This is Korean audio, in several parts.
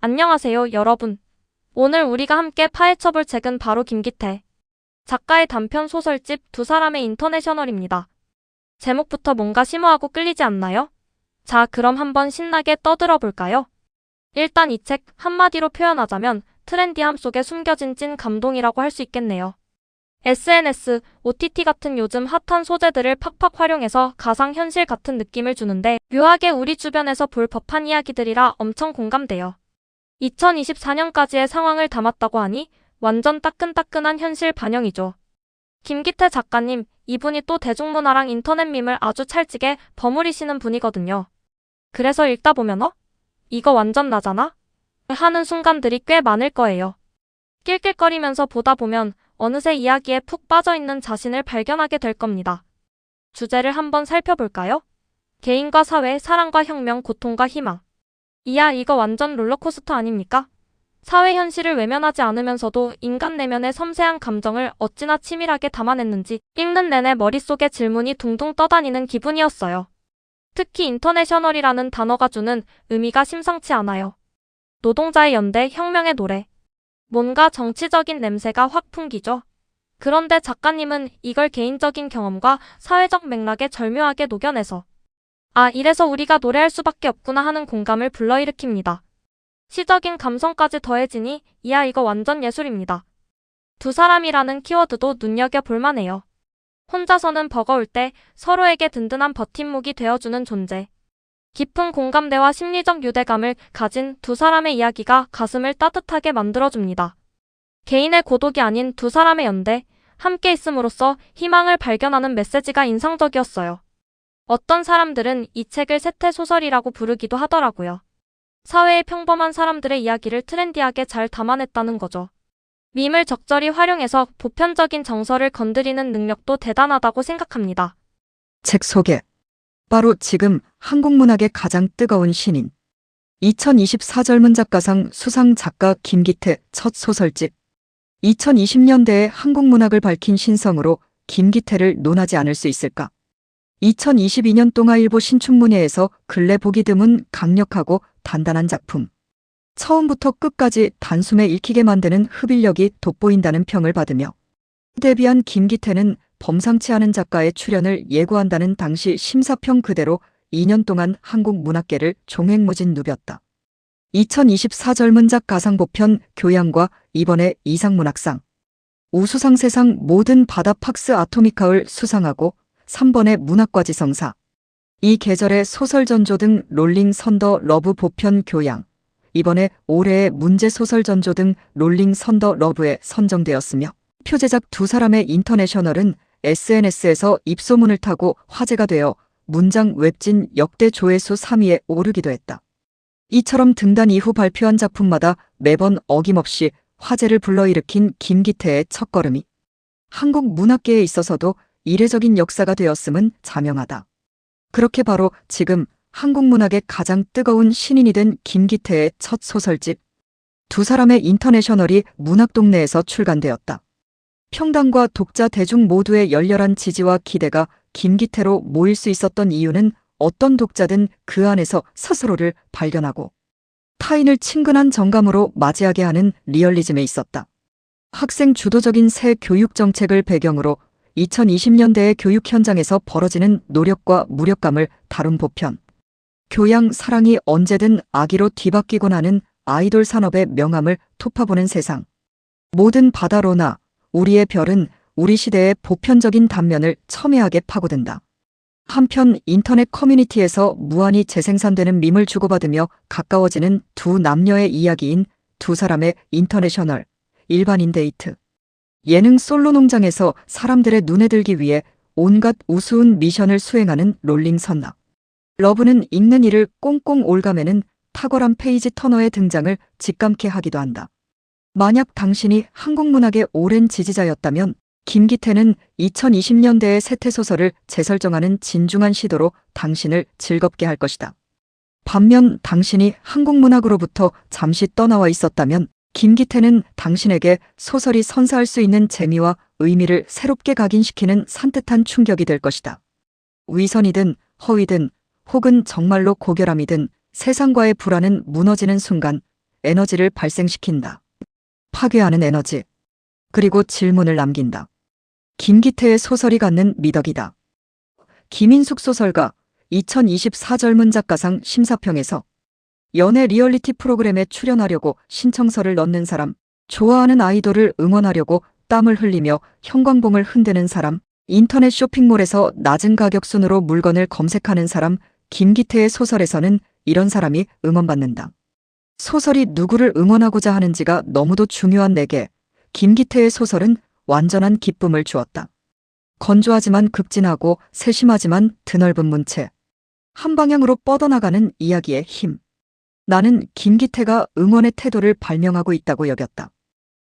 안녕하세요, 여러분. 오늘 우리가 함께 파헤쳐볼 책은 바로 김기태 작가의 단편 소설집 두 사람의 인터내셔널입니다. 제목부터 뭔가 심오하고 끌리지 않나요? 자, 그럼 한번 신나게 떠들어 볼까요? 일단 이 책 한마디로 표현하자면 트렌디함 속에 숨겨진 찐 감동이라고 할 수 있겠네요. SNS, OTT 같은 요즘 핫한 소재들을 팍팍 활용해서 가상현실 같은 느낌을 주는데 묘하게 우리 주변에서 볼 법한 이야기들이라 엄청 공감돼요. 2024년까지의 상황을 담았다고 하니 완전 따끈따끈한 현실 반영이죠. 김기태 작가님, 이분이 또 대중문화랑 인터넷 밈을 아주 찰지게 버무리시는 분이거든요. 그래서 읽다 보면 이거 완전 나잖아? 하는 순간들이 꽤 많을 거예요. 낄낄거리면서 보다 보면 어느새 이야기에 푹 빠져있는 자신을 발견하게 될 겁니다. 주제를 한번 살펴볼까요? 개인과 사회, 사랑과 혁명, 고통과 희망. 이야, 이거 완전 롤러코스터 아닙니까? 사회 현실을 외면하지 않으면서도 인간 내면의 섬세한 감정을 어찌나 치밀하게 담아냈는지 읽는 내내 머릿속에 질문이 둥둥 떠다니는 기분이었어요. 특히 인터내셔널이라는 단어가 주는 의미가 심상치 않아요. 노동자의 연대, 혁명의 노래. 뭔가 정치적인 냄새가 확 풍기죠. 그런데 작가님은 이걸 개인적인 경험과 사회적 맥락에 절묘하게 녹여내서 이래서 우리가 노래할 수밖에 없구나 하는 공감을 불러일으킵니다. 시적인 감성까지 더해지니 이야, 이거 완전 예술입니다. 두 사람이라는 키워드도 눈여겨볼 만해요. 혼자서는 버거울 때 서로에게 든든한 버팀목이 되어주는 존재. 깊은 공감대와 심리적 유대감을 가진 두 사람의 이야기가 가슴을 따뜻하게 만들어줍니다. 개인의 고독이 아닌 두 사람의 연대, 함께 있음으로써 희망을 발견하는 메시지가 인상적이었어요. 어떤 사람들은 이 책을 세태소설이라고 부르기도 하더라고요. 사회의 평범한 사람들의 이야기를 트렌디하게 잘 담아냈다는 거죠. 밈을 적절히 활용해서 보편적인 정서를 건드리는 능력도 대단하다고 생각합니다. 책 소개. 바로 지금 한국 문학의 가장 뜨거운 신인. 2024 젊은 작가상 수상 작가 김기태 첫 소설집. 2020년대에 한국 문학을 밝힌 신성으로 김기태를 논하지 않을 수 있을까? 2022년 동아일보 신춘문예에서 근래 보기 드문 강력하고 단단한 작품. 처음부터 끝까지 단숨에 읽히게 만드는 흡일력이 돋보인다는 평을 받으며 데뷔한 김기태는 범상치 않은 작가의 출연을 예고한다는 당시 심사평 그대로 2년 동안 한국 문학계를 종횡무진 누볐다. 2024 젊은 작가상 보편 교양과 이번에 이상문학상. 우수상 세상 모든 바다 팍스 아토미카를 수상하고 3번의 문학과지성사. 이 계절의 소설 전조 등 롤링 선더 러브 보편 교양. 이번에 올해의 문제 소설 전조 등 롤링 선더 러브에 선정되었으며 표제작 두 사람의 인터내셔널은 SNS에서 입소문을 타고 화제가 되어 문장 웹진 역대 조회수 3위에 오르기도 했다. 이처럼 등단 이후 발표한 작품마다 매번 어김없이 화제를 불러일으킨 김기태의 첫걸음이 한국 문학계에 있어서도 이례적인 역사가 되었음은 자명하다. 그렇게 바로 지금 한국 문학의 가장 뜨거운 신인이 된 김기태의 첫 소설집 두 사람의 인터내셔널이 문학동네에서 출간되었다. 평당과 독자 대중 모두의 열렬한 지지와 기대가 김기태로 모일 수 있었던 이유는 어떤 독자든 그 안에서 스스로를 발견하고 타인을 친근한 정감으로 맞이하게 하는 리얼리즘에 있었다. 학생 주도적인 새 교육 정책을 배경으로 2020년대의 교육 현장에서 벌어지는 노력과 무력감을 다룬 보편. 교양, 사랑이 언제든 악의로 뒤바뀌곤 하는 아이돌 산업의 명암을 토파보는 세상. 모든 바다로나 우리의 별은 우리 시대의 보편적인 단면을 첨예하게 파고든다. 한편 인터넷 커뮤니티에서 무한히 재생산되는 밈을 주고받으며 가까워지는 두 남녀의 이야기인 두 사람의 인터내셔널, 일반인 데이트. 예능 솔로 농장에서 사람들의 눈에 들기 위해 온갖 우스운 미션을 수행하는 롤링 선락. 러브는 읽는 이를 꽁꽁 올가매는 탁월한 페이지 터너의 등장을 직감케 하기도 한다. 만약 당신이 한국 문학의 오랜 지지자였다면 김기태는 2020년대의 세태소설을 재설정하는 진중한 시도로 당신을 즐겁게 할 것이다. 반면 당신이 한국 문학으로부터 잠시 떠나와 있었다면 김기태는 당신에게 소설이 선사할 수 있는 재미와 의미를 새롭게 각인시키는 산뜻한 충격이 될 것이다. 위선이든 허위든 혹은 정말로 고결함이든 세상과의 불안은 무너지는 순간 에너지를 발생시킨다. 파괴하는 에너지. 그리고 질문을 남긴다. 김기태의 소설이 갖는 미덕이다. 김인숙 소설가 2024 젊은 작가상 심사평에서 연애 리얼리티 프로그램에 출연하려고 신청서를 넣는 사람, 좋아하는 아이돌을 응원하려고 땀을 흘리며 형광봉을 흔드는 사람, 인터넷 쇼핑몰에서 낮은 가격 순으로 물건을 검색하는 사람, 김기태의 소설에서는 이런 사람이 응원받는다. 소설이 누구를 응원하고자 하는지가 너무도 중요한 내게 김기태의 소설은 완전한 기쁨을 주었다. 건조하지만 극진하고 세심하지만 드넓은 문체. 한 방향으로 뻗어나가는 이야기의 힘. 나는 김기태가 응원의 태도를 발명하고 있다고 여겼다.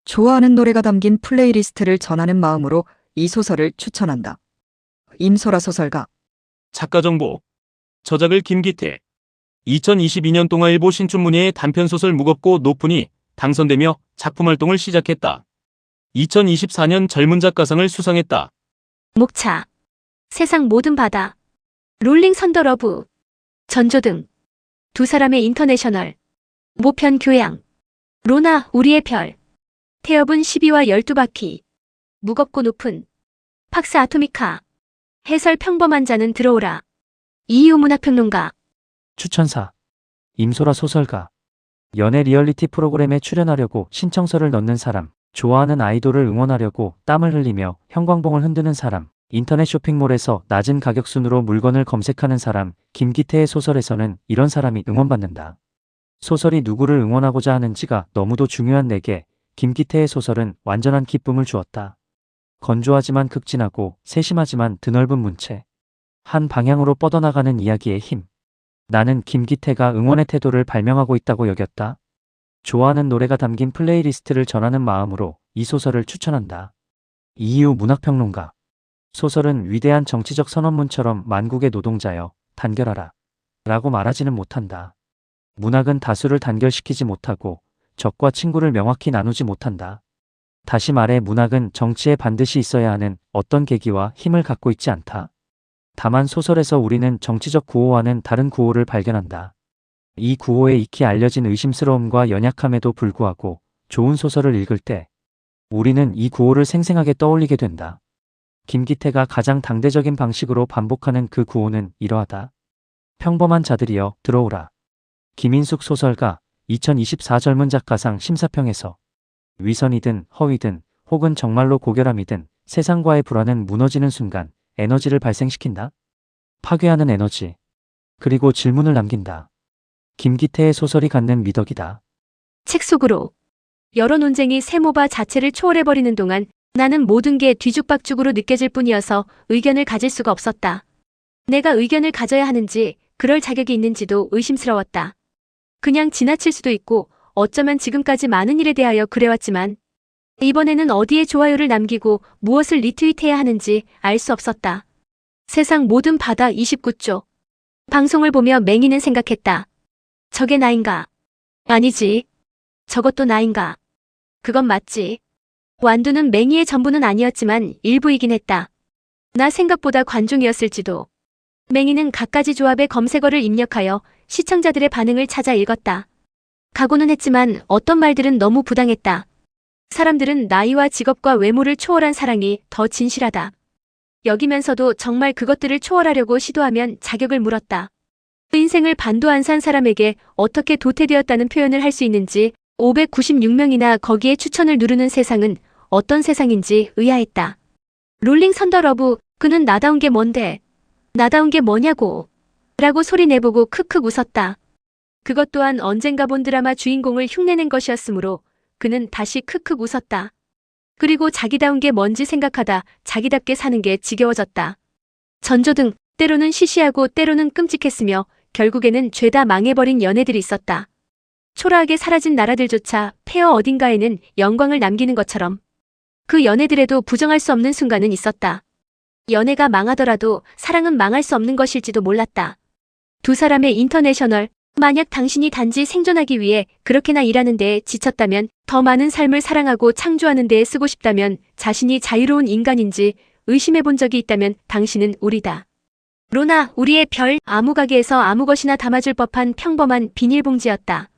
좋아하는 노래가 담긴 플레이리스트를 전하는 마음으로 이 소설을 추천한다. 임소라 소설가. 작가 정보. 저작을 김기태. 2022년 동아일보 신춘문예의 단편소설 무겁고 높으니 당선되며 작품 활동을 시작했다. 2024년 젊은 작가상을 수상했다. 목차, 세상 모든 바다, 롤링 선더 러브, 전조등, 두 사람의 인터내셔널, 모편 교양, 로나 우리의 별, 태엽은 12와 12바퀴, 무겁고 높은, 팍스 아토미카, 해설 평범한 자는 들어오라, 이희우 문학평론가. 추천사. 임소라 소설가. 연애 리얼리티 프로그램에 출연하려고 신청서를 넣는 사람, 좋아하는 아이돌을 응원하려고 땀을 흘리며 형광봉을 흔드는 사람, 인터넷 쇼핑몰에서 낮은 가격 순으로 물건을 검색하는 사람, 김기태의 소설에서는 이런 사람이 응원받는다. 소설이 누구를 응원하고자 하는지가 너무도 중요한 내게 김기태의 소설은 완전한 기쁨을 주었다. 건조하지만 극진하고 세심하지만 드넓은 문체. 한 방향으로 뻗어나가는 이야기의 힘. 나는 김기태가 응원의 태도를 발명하고 있다고 여겼다. 좋아하는 노래가 담긴 플레이리스트를 전하는 마음으로 이 소설을 추천한다. 이희우 문학평론가. 소설은 위대한 정치적 선언문처럼 만국의 노동자여 단결하라 라고 말하지는 못한다. 문학은 다수를 단결시키지 못하고 적과 친구를 명확히 나누지 못한다. 다시 말해 문학은 정치에 반드시 있어야 하는 어떤 계기와 힘을 갖고 있지 않다. 다만 소설에서 우리는 정치적 구호와는 다른 구호를 발견한다. 이 구호에 익히 알려진 의심스러움과 연약함에도 불구하고 좋은 소설을 읽을 때 우리는 이 구호를 생생하게 떠올리게 된다. 김기태가 가장 당대적인 방식으로 반복하는 그 구호는 이러하다. 평범한 자들이여 들어오라. 김인숙 소설가 2024 젊은 작가상 심사평에서 위선이든 허위든 혹은 정말로 고결함이든 세상과의 불화는 무너지는 순간 에너지를 발생시킨다. 파괴하는 에너지. 그리고 질문을 남긴다. 김기태의 소설이 갖는 미덕이다. 책 속으로. 여러 논쟁이 세모바 자체를 초월해버리는 동안 나는 모든 게 뒤죽박죽으로 느껴질 뿐이어서 의견을 가질 수가 없었다. 내가 의견을 가져야 하는지, 그럴 자격이 있는지도 의심스러웠다. 그냥 지나칠 수도 있고 어쩌면 지금까지 많은 일에 대하여 그래왔지만 이번에는 어디에 좋아요를 남기고 무엇을 리트윗해야 하는지 알 수 없었다. 세상 모든 바다 29쪽. 방송을 보며 맹이는 생각했다. 저게 나인가? 아니지. 저것도 나인가? 그건 맞지. 완두는 맹이의 전부는 아니었지만 일부이긴 했다. 나 생각보다 관중이었을지도. 맹이는 갖가지 조합의 검색어를 입력하여 시청자들의 반응을 찾아 읽었다. 각오는 했지만 어떤 말들은 너무 부당했다. 사람들은 나이와 직업과 외모를 초월한 사랑이 더 진실하다. 여기면서도 정말 그것들을 초월하려고 시도하면 자격을 물었다. 인생을 반도 안 산 사람에게 어떻게 도태되었다는 표현을 할 수 있는지 596명이나 거기에 추천을 누르는 세상은 어떤 세상인지 의아했다. 롤링 선더 러브, 그는 나다운 게 뭔데? 나다운 게 뭐냐고. 라고 소리 내보고 크크 웃었다. 그것 또한 언젠가 본 드라마 주인공을 흉내낸 것이었으므로 그는 다시 크크 웃었다. 그리고 자기다운 게 뭔지 생각하다 자기답게 사는 게 지겨워졌다. 전조등, 때로는 시시하고 때로는 끔찍했으며 결국에는 죄다 망해버린 연애들이 있었다. 초라하게 사라진 나라들조차 폐허 어딘가에는 영광을 남기는 것처럼 그 연애들에도 부정할 수 없는 순간은 있었다. 연애가 망하더라도 사랑은 망할 수 없는 것일지도 몰랐다. 두 사람의 인터내셔널, 만약 당신이 단지 생존하기 위해 그렇게나 일하는 데에 지쳤다면, 더 많은 삶을 사랑하고 창조하는 데에 쓰고 싶다면, 자신이 자유로운 인간인지 의심해 본 적이 있다면 당신은 우리다. 로나, 우리의 별, 아무 가게에서 아무 것이나 담아줄 법한 평범한 비닐봉지였다.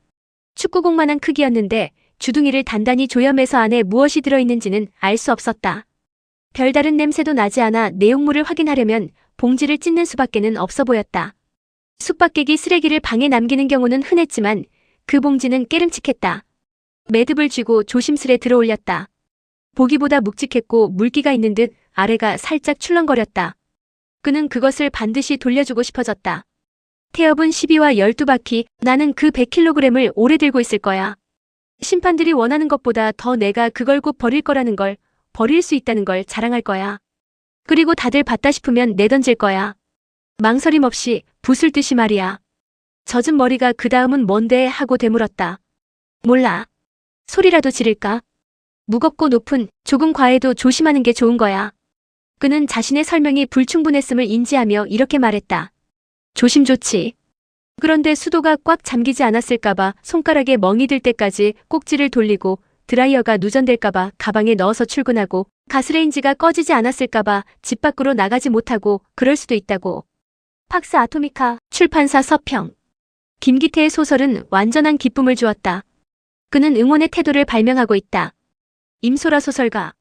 축구공만한 크기였는데 주둥이를 단단히 조여매서 안에 무엇이 들어있는지는 알 수 없었다. 별다른 냄새도 나지 않아 내용물을 확인하려면 봉지를 찢는 수밖에는 없어 보였다. 숙박객이 쓰레기를 방에 남기는 경우는 흔했지만 그 봉지는 깨름칙했다. 매듭을 쥐고 조심스레 들어올렸다. 보기보다 묵직했고 물기가 있는 듯 아래가 살짝 출렁거렸다. 그는 그것을 반드시 돌려주고 싶어졌다. 태엽은 12와 12바퀴, 나는 그 100kg을 오래 들고 있을 거야. 심판들이 원하는 것보다 더 내가 그걸 곧 버릴 거라는 걸, 버릴 수 있다는 걸 자랑할 거야. 그리고 다들 봤다 싶으면 내던질 거야. 망설임 없이 붓을 듯이 말이야. 젖은 머리가 그 다음은 뭔데 하고 되물었다. 몰라. 소리라도 지를까? 무겁고 높은, 조금 과해도 조심하는 게 좋은 거야. 그는 자신의 설명이 불충분했음을 인지하며 이렇게 말했다. 조심 좋지. 그런데 수도가 꽉 잠기지 않았을까봐 손가락에 멍이 들 때까지 꼭지를 돌리고 드라이어가 누전될까봐 가방에 넣어서 출근하고 가스레인지가 꺼지지 않았을까봐 집 밖으로 나가지 못하고 그럴 수도 있다고. 팍스 아토미카 출판사 서평. 김기태의 소설은 완전한 기쁨을 주었다. 그는 응원의 태도를 발명하고 있다. 임소라 소설가.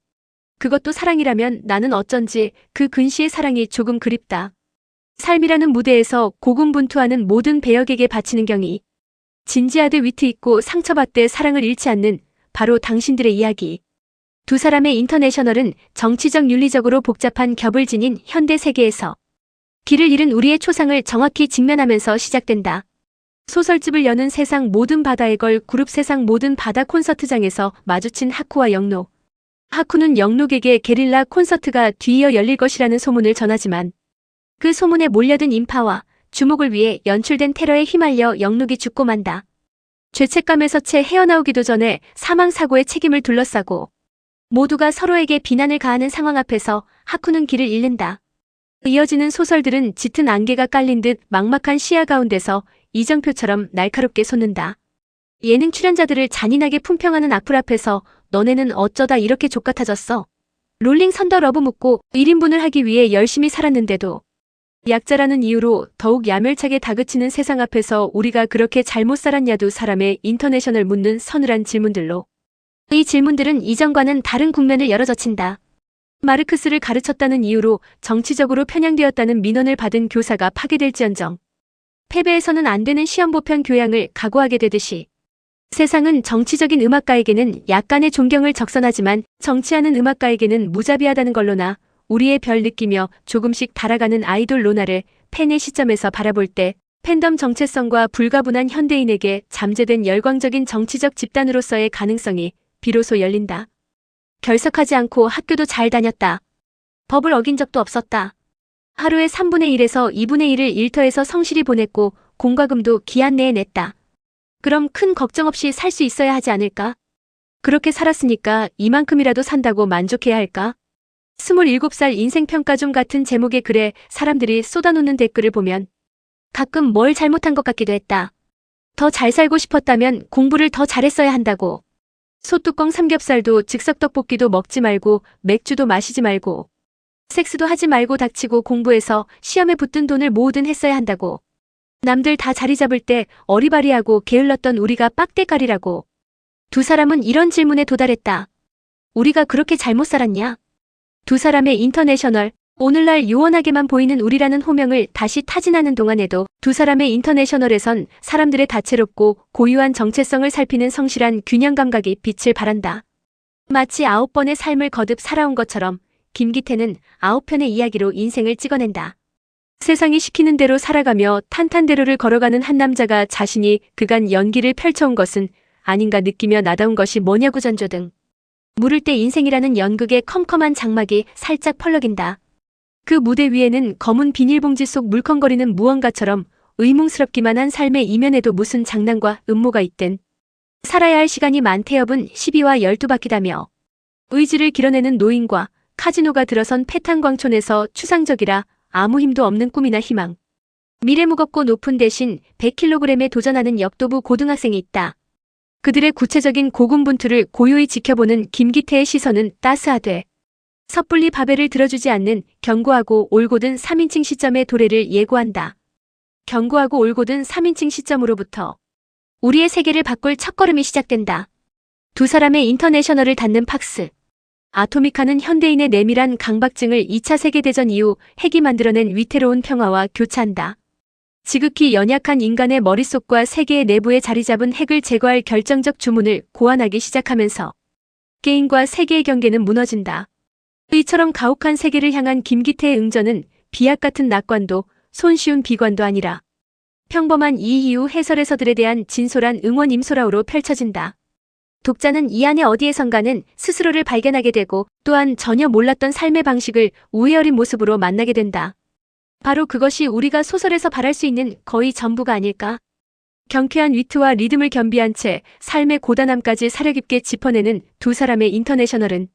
그것도 사랑이라면 나는 어쩐지 그 근시의 사랑이 조금 그립다. 삶이라는 무대에서 고군분투하는 모든 배역에게 바치는 경이. 진지하되 위트 있고 상처받되 사랑을 잃지 않는 바로 당신들의 이야기. 두 사람의 인터내셔널은 정치적 윤리적으로 복잡한 겹을 지닌 현대 세계에서 길을 잃은 우리의 초상을 정확히 직면하면서 시작된다. 소설집을 여는 세상 모든 바다의 걸 그룹 세상 모든 바다 콘서트장에서 마주친 하쿠와 영록. 하쿠는 영록에게 게릴라 콘서트가 뒤이어 열릴 것이라는 소문을 전하지만 그 소문에 몰려든 인파와 주목을 위해 연출된 테러에 휘말려 영록이 죽고 만다. 죄책감에서 채 헤어나오기도 전에 사망사고의 책임을 둘러싸고 모두가 서로에게 비난을 가하는 상황 앞에서 하쿠는 길을 잃는다. 이어지는 소설들은 짙은 안개가 깔린 듯 막막한 시야 가운데서 이정표처럼 날카롭게 솟는다. 예능 출연자들을 잔인하게 품평하는 악플 앞에서 너네는 어쩌다 이렇게 족같아졌어. 롤링 선더 러브 묻고 1인분을 하기 위해 열심히 살았는데도 약자라는 이유로 더욱 야멸차게 다그치는 세상 앞에서 우리가 그렇게 잘못 살았냐도 사람의 인터내셔널 묻는 서늘한 질문들로. 이 질문들은 이전과는 다른 국면을 열어젖힌다. 마르크스를 가르쳤다는 이유로 정치적으로 편향되었다는 민원을 받은 교사가 파괴될지언정 패배해서는 안 되는 시험보편 교양을 각오하게 되듯이 세상은 정치적인 음악가에게는 약간의 존경을 적선하지만 정치하는 음악가에게는 무자비하다는 걸로나 우리의 별 느끼며 조금씩 달아가는 아이돌 로나를 팬의 시점에서 바라볼 때 팬덤 정체성과 불가분한 현대인에게 잠재된 열광적인 정치적 집단으로서의 가능성이 비로소 열린다. 결석하지 않고 학교도 잘 다녔다. 법을 어긴 적도 없었다. 하루에 3분의 1에서 2분의 1을 일터에서 성실히 보냈고 공과금도 기한 내에 냈다. 그럼 큰 걱정 없이 살 수 있어야 하지 않을까? 그렇게 살았으니까 이만큼이라도 산다고 만족해야 할까? 27살 인생평가 좀 같은 제목의 글에 사람들이 쏟아놓는 댓글을 보면 가끔 뭘 잘못한 것 같기도 했다. 더 잘 살고 싶었다면 공부를 더 잘했어야 한다고. 소뚜껑 삼겹살도 즉석 떡볶이도 먹지 말고 맥주도 마시지 말고 섹스도 하지 말고 닥치고 공부해서 시험에 붙든 돈을 모으든 했어야 한다고. 남들 다 자리 잡을 때 어리바리하고 게을렀던 우리가 빡대가리라고. 두 사람은 이런 질문에 도달했다. 우리가 그렇게 잘못 살았냐? 두 사람의 인터내셔널, 오늘날 요원하게만 보이는 우리라는 호명을 다시 타진하는 동안에도 두 사람의 인터내셔널에선 사람들의 다채롭고 고유한 정체성을 살피는 성실한 균형 감각이 빛을 발한다. 마치 9번의 삶을 거듭 살아온 것처럼 김기태는 9편의 이야기로 인생을 찍어낸다. 세상이 시키는 대로 살아가며 탄탄대로를 걸어가는 한 남자가 자신이 그간 연기를 펼쳐온 것은 아닌가 느끼며 나다운 것이 뭐냐고 전조 등 물을 때 인생이라는 연극의 컴컴한 장막이 살짝 펄럭인다. 그 무대 위에는 검은 비닐봉지 속 물컹거리는 무언가처럼 의문스럽기만 한 삶의 이면에도 무슨 장난과 음모가 있든 살아야 할 시간이 만태엽은 12와 12바퀴다며 의지를 길어내는 노인과 카지노가 들어선 패탄광촌에서 추상적이라 아무 힘도 없는 꿈이나 희망. 미래 무겁고 높은 대신 100kg에 도전하는 역도부 고등학생이 있다. 그들의 구체적인 고군분투를 고요히 지켜보는 김기태의 시선은 따스하되 섣불리 바벨을 들어주지 않는 견고하고 올곧은 3인칭 시점의 도래를 예고한다. 견고하고 올곧은 3인칭 시점으로부터 우리의 세계를 바꿀 첫걸음이 시작된다. 두 사람의 인터내셔널을 닫는 팍스. 아토미카는 현대인의 내밀한 강박증을 2차 세계대전 이후 핵이 만들어낸 위태로운 평화와 교차한다. 지극히 연약한 인간의 머릿속과 세계의 내부에 자리 잡은 핵을 제거할 결정적 주문을 고안하기 시작하면서 게임과 세계의 경계는 무너진다. 이처럼 가혹한 세계를 향한 김기태의 응전은 비약 같은 낙관도 손쉬운 비관도 아니라 평범한 이이후 해설해서들에 대한 진솔한 응원 임소라우로 펼쳐진다. 독자는 이 안에 어디에선가는 스스로를 발견하게 되고 또한 전혀 몰랐던 삶의 방식을 우애 어린 모습으로 만나게 된다. 바로 그것이 우리가 소설에서 바랄 수 있는 거의 전부가 아닐까? 경쾌한 위트와 리듬을 겸비한 채 삶의 고단함까지 사려깊게 짚어내는 두 사람의 인터내셔널은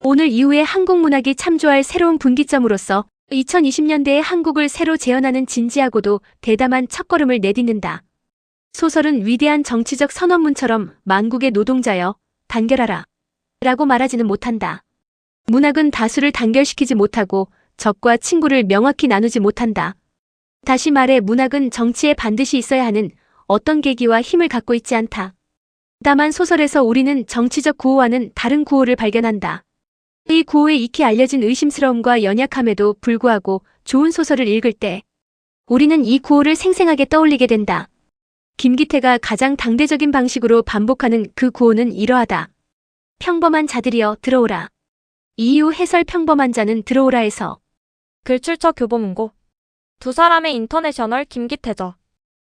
오늘 이후에 한국 문학이 참조할 새로운 분기점으로서 2020년대의 한국을 새로 재현하는 진지하고도 대담한 첫걸음을 내딛는다. 소설은 위대한 정치적 선언문처럼 만국의 노동자여 단결하라 라고 말하지는 못한다. 문학은 다수를 단결시키지 못하고 적과 친구를 명확히 나누지 못한다. 다시 말해 문학은 정치에 반드시 있어야 하는 어떤 계기와 힘을 갖고 있지 않다. 다만 소설에서 우리는 정치적 구호와는 다른 구호를 발견한다. 이 구호에 익히 알려진 의심스러움과 연약함에도 불구하고 좋은 소설을 읽을 때 우리는 이 구호를 생생하게 떠올리게 된다. 김기태가 가장 당대적인 방식으로 반복하는 그 구호는 이러하다. 평범한 자들이여 들어오라. 이후 해설 평범한 자는 들어오라에서 글출처 교보문고. 두 사람의 인터내셔널 김기태저.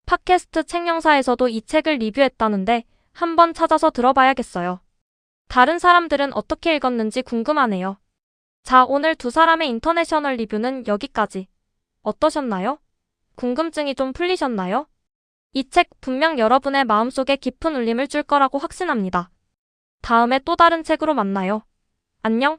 팟캐스트 책영사에서도 이 책을 리뷰했다는데 한번 찾아서 들어봐야겠어요. 다른 사람들은 어떻게 읽었는지 궁금하네요. 자, 오늘 두 사람의 인터내셔널 리뷰는 여기까지. 어떠셨나요? 궁금증이 좀 풀리셨나요? 이 책 분명 여러분의 마음속에 깊은 울림을 줄 거라고 확신합니다. 다음에 또 다른 책으로 만나요. 안녕.